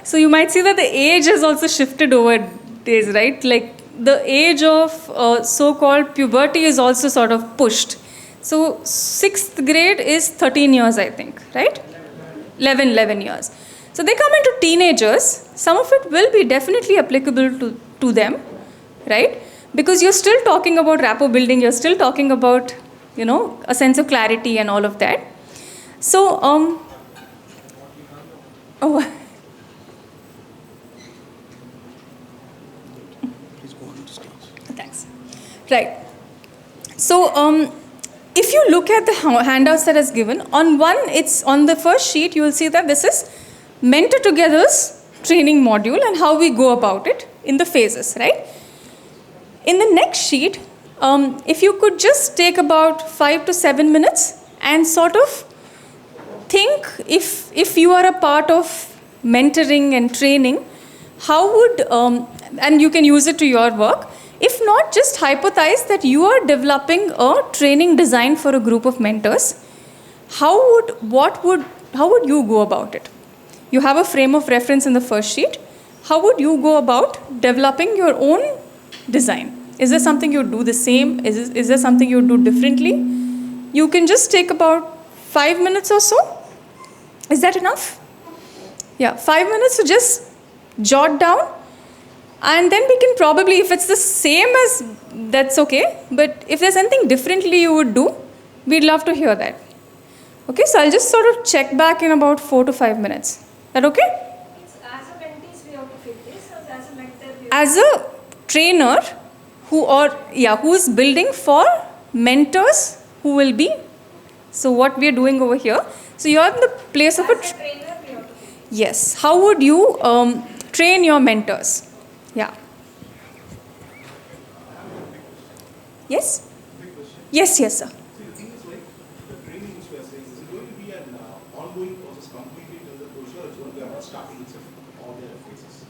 so you might see that the age has also shifted over days, right? Like the age of so-called puberty is also sort of pushed. So 6th grade is 13 years, I think, right? 11 years. So they come into teenagers. Some of it will be definitely applicable to them, right? Because you're still talking about rapport building, you're still talking about, a sense of clarity and all of that. So, thanks. Right. So, if you look at the handouts that is given, it's on the first sheet, you will see that this is Mentor Together's training module and how we go about it in the phases, right? In the next sheet, if you could just take about 5 to 7 minutes and sort of think if you are a part of mentoring and training, how would, and you can use it to your work. If not, just hypothesize that you are developing a training design for a group of mentors. How would you go about it? You have a frame of reference in the first sheet. How would you go about developing your own design? Is there something you do the same? Is there something you do differently? You can just take about 5 minutes or so. Is that enough? Yeah, 5 minutes to just jot down. And then we can probably, if it's the same as, that's okay. But if there's anything differently you would do, we'd love to hear that. Okay, so I'll just sort of check back in about 4 to 5 minutes. That okay? It's as a mentees we have to fit this, or as a mentor we have As a trainer who is building for mentors who will be, so what we are doing over here. So you're in the place of a as a trainer we have to fit. yes. How would you train your mentors? Yeah. Yes? Yes, sir. See, the thing is like the training which we are saying, is it going to be an ongoing process completely till the closure, or it's going to be about starting itself, all their phases?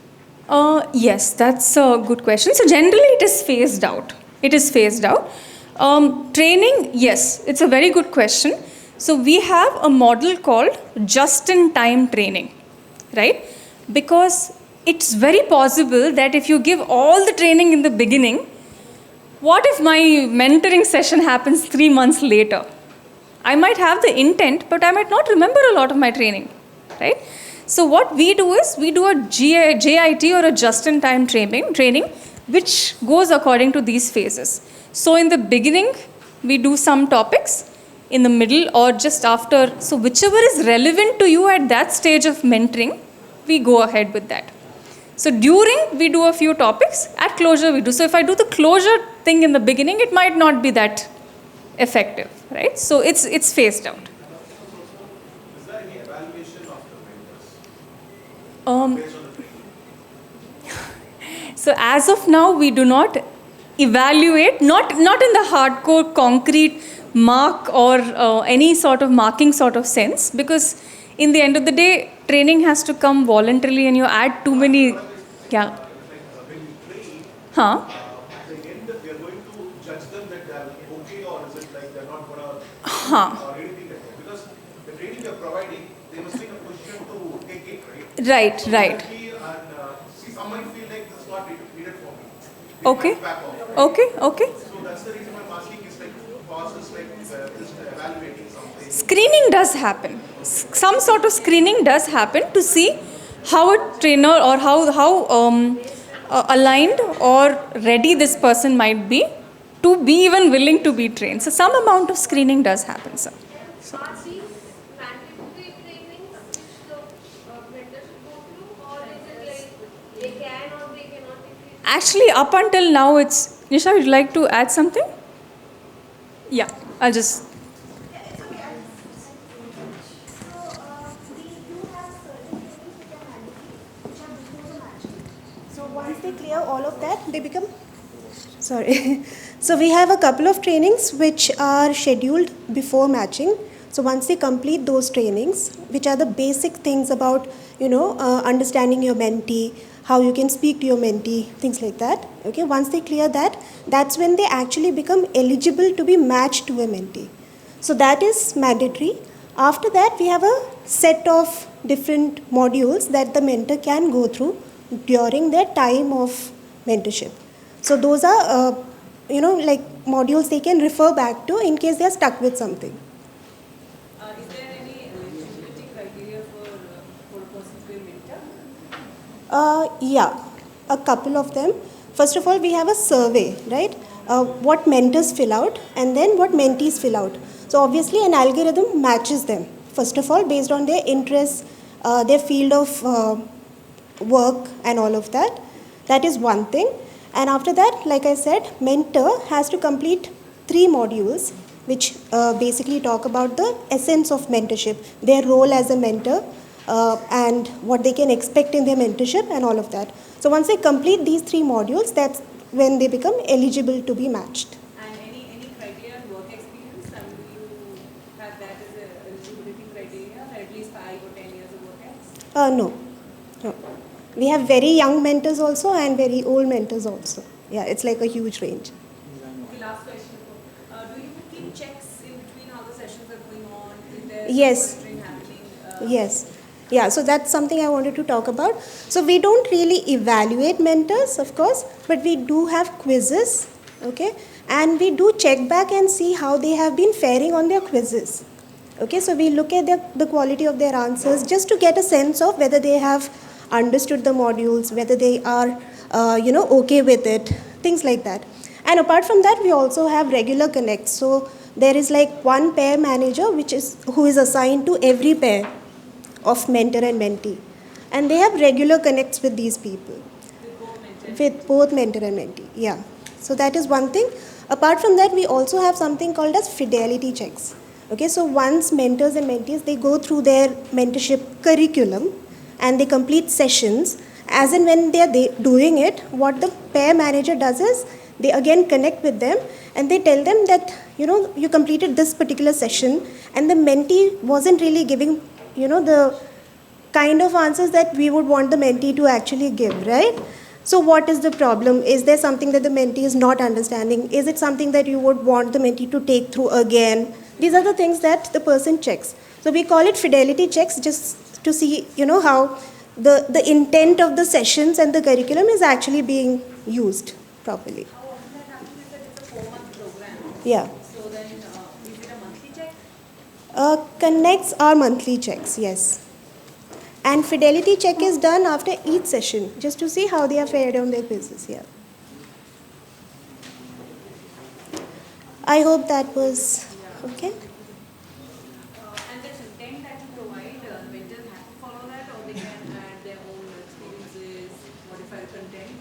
Yes, that's a good question. So generally it is phased out. It is phased out. Training, yes, it's a very good question. So we have a model called just-in-time training, right? Because it's very possible that if you give all the training in the beginning, what if my mentoring session happens 3 months later? I might have the intent, but I might not remember a lot of my training, right? So what we do is we do a JIT or a just-in-time training, which goes according to these phases. So in the beginning, we do some topics, in the middle or just after. So whichever is relevant to you at that stage of mentoring, we go ahead with that. So during, we do a few topics. At closure, we do. So if I do the closure thing in the beginning, it might not be that effective, right? So it's phased out. Is there any evaluation of the mentors based on the training? So as of now, we do not evaluate, not in the hardcore concrete mark or any sort of marking sort of sense, because in the end of the day, training has to come voluntarily, and you add too many, yeah. When you train, Huh? at the end, we are going to judge them that they are okay, or is it like they're not going to, Huh. or anything like that? Because the training you're providing, they must be in a position to take it, right? Right, right. See, some might feel like this is not needed for me. They Okay. might back off. Okay. So that's the reason I'm asking is like process like just evaluating something. Screening does happen. Some sort of screening does happen to see how a trainer or how aligned or ready this person might be to be even willing to be trained. So some amount of screening does happen, sir. Are these mandatory trainings which the mentors should go through, or is it like they can or they cannot if it Actually, up until now, it's Nisha. Would you like to add something? Yeah, I'll just. So once they clear all of that, they become, sorry. So we have a couple of trainings which are scheduled before matching. So once they complete those trainings, which are the basic things about, understanding your mentee, how you can speak to your mentee, things like that. Okay, once they clear that, that's when they actually become eligible to be matched to a mentee. So that is mandatory. After that, we have a set of different modules that the mentor can go through during their time of mentorship. So those are, like modules they can refer back to in case they are stuck with something. Is there any eligibility criteria for a person to be a mentor? Yeah, a couple of them. First of all, we have a survey, right? What mentors fill out and then what mentees fill out. So obviously an algorithm matches them. First of all, based on their interests, their field of work and all of that. That is one thing. And after that, like I said, mentor has to complete 3 modules which basically talk about the essence of mentorship, their role as a mentor, and what they can expect in their mentorship and all of that. So once they complete these 3 modules, that's when they become eligible to be matched. And any criteria on work experience? I mean, do you have that as a eligibility criteria, at least 5 or 10 years of work experience? No. We have very young mentors also and very old mentors also. Yeah, it's like a huge range. Okay, last question. Do you keep checks in between how the sessions are going on? Is there Yes. monitoring happening? Yes. Yeah, so that's something I wanted to talk about. So we don't really evaluate mentors, of course, but we do have quizzes, okay? And we do check back and see how they have been faring on their quizzes. Okay, so we look at the quality of their answers just to get a sense of whether they have understood the modules, whether they are, okay with it, things like that. And apart from that, we also have regular connects. So there is like one pair manager who is assigned to every pair of mentor and mentee. And they have regular connects with these people. With both mentor and mentee, yeah. So that is one thing. Apart from that, we also have something called as fidelity checks. Okay, so once mentors and mentees, they go through their mentorship curriculum and they complete sessions, as and when they are doing it, what the pair manager does is, they again connect with them and they tell them that, you completed this particular session and the mentee wasn't really giving, the kind of answers that we would want the mentee to actually give, right? So what is the problem? Is there something that the mentee is not understanding? Is it something that you would want the mentee to take through again? These are the things that the person checks. So we call it fidelity checks just to see, how the intent of the sessions and the curriculum is actually being used properly. How often that happens is that it's a 4-month program. Yeah. So then, is it a monthly check? Connects are monthly checks, yes. And fidelity check is done after each session, just to see how they are fared on their quizzes, yeah. I hope that was okay. And the content that you provide, mentors have to follow that, or they can add their own experiences, modify the content?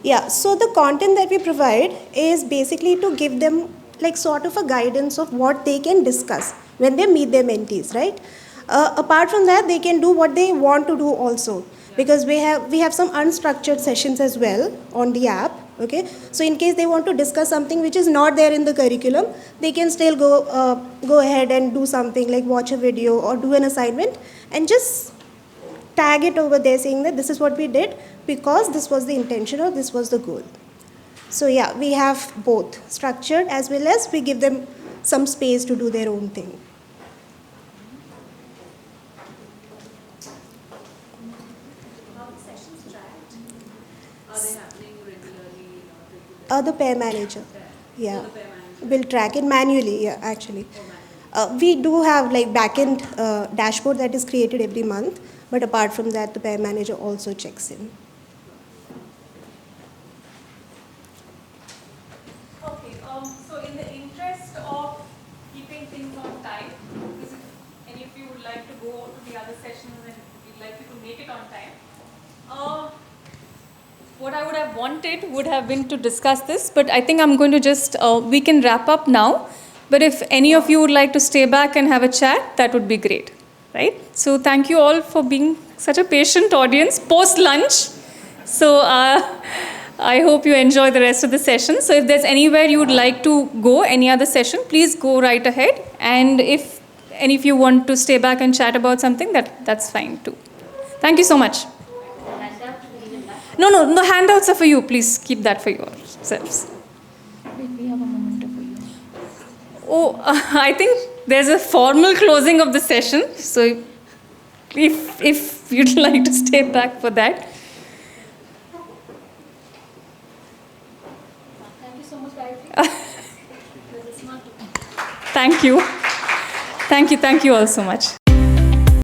Yeah, so the content that we provide is basically to give them like sort of a guidance of what they can discuss when they meet their mentees, right? Apart from that, they can do what they want to do also, because we have some unstructured sessions as well on the app. Okay, so in case they want to discuss something which is not there in the curriculum, they can still go ahead and do something like watch a video or do an assignment and just tag it over there saying that this is what we did because this was the intention or this was the goal. So yeah, we have both structured as well as we give them some space to do their own thing. How are the sessions tracked? Are they happening regularly? The pair manager, yeah, The pair manager. will track it manually, yeah, actually. We do have like backend dashboard that is created every month, but apart from that, the pair manager also checks in. Okay, so in the interest of keeping things on time, because if any of you would like to go to the other sessions and we'd like you to make it on time, What I would have wanted would have been to discuss this, but I think I'm going to just, we can wrap up now. But if any of you would like to stay back and have a chat, that would be great, right? So thank you all for being such a patient audience post-lunch. So I hope you enjoy the rest of the session. So if there's anywhere you would like to go, any other session, please go right ahead. And if any of you want to stay back and chat about something, that's fine too. Thank you so much. No, the handouts are for you. Please keep that for yourselves. We have a memento for you. Oh, I think there's a formal closing of the session. So if you'd like to stay back for that. Thank you. Thank you all so much.